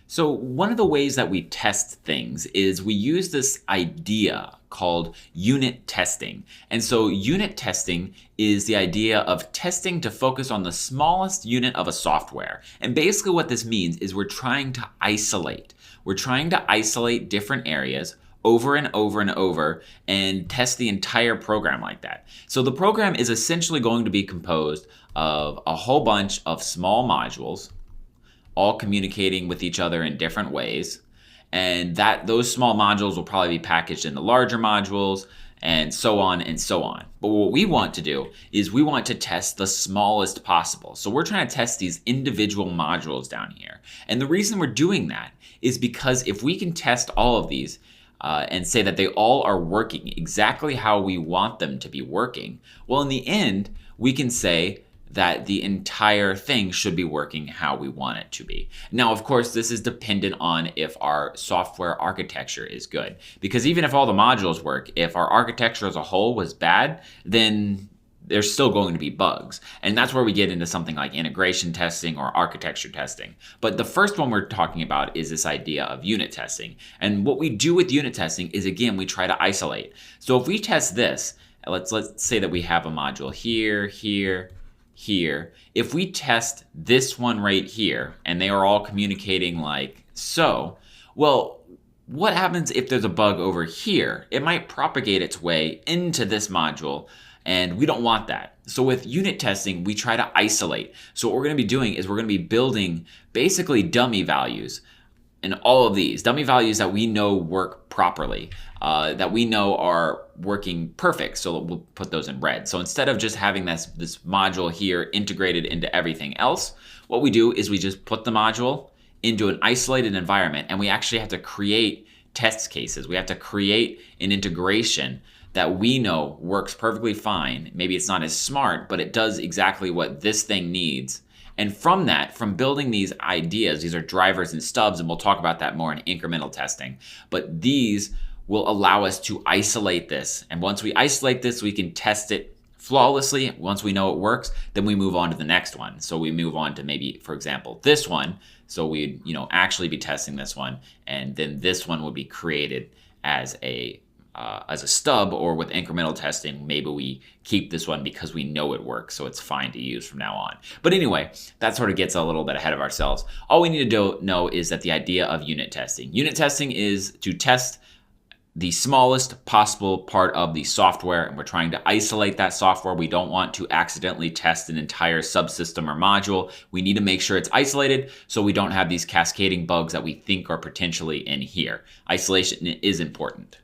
So, one of the ways that we test things is we use this idea called unit testing. And so, unit testing is the idea of testing to focus on the smallest unit of a software. And basically, what this means is we're trying to isolate. We're trying to isolate different areas over and over and over and test the entire program like that. So, the program is essentially going to be composed of a whole bunch of small modules all communicating with each other in different ways. And that those small modules will probably be packaged into larger modules and so on and so on. But what we want to do is we want to test the smallest possible. So we're trying to test these individual modules down here. And the reason we're doing that is because if we can test all of these and say that they all are working exactly how we want them to be working, well, in the end, we can say that the entire thing should be working how we want it to be. Now, of course, this is dependent on if our software architecture is good. Because even if all the modules work, if our architecture as a whole was bad, then there's still going to be bugs. And that's where we get into something like integration testing or architecture testing. But the first one we're talking about is this idea of unit testing. And what we do with unit testing is, again, we try to isolate. So if we test this, let's say that we have a module here, here, here. If we test this one right here and they are all communicating like so, well, what happens if there's a bug over here? It might propagate its way into this module, and we don't want that. So with unit testing, we try to isolate. So what we're going to be doing is we're going to be building basically dummy values in all of these dummy values that we know work properly, that we know are working perfect. So we'll put those in red. So instead of just having this module here integrated into everything else, what we do is we just put the module into an isolated environment, and we actually have to create test cases. We have to create an integration that we know works perfectly fine. Maybe it's not as smart, but it does exactly what this thing needs. And from that, from building these ideas, these are drivers and stubs, and we'll talk about that more in incremental testing, but these will allow us to isolate this. And once we isolate this, we can test it flawlessly. Once we know it works, then we move on to the next one. So we move on to maybe, for example, this one. So we'd actually be testing this one, and then this one would be created as a stub, or with incremental testing, maybe we keep this one because we know it works, so it's fine to use from now on. But anyway, that sort of gets a little bit ahead of ourselves. All we need to know is that the idea of unit testing. Unit testing is to test the smallest possible part of the software, and we're trying to isolate that software. We don't want to accidentally test an entire subsystem or module. We need to make sure it's isolated so we don't have these cascading bugs that we think are potentially in here. Isolation is important.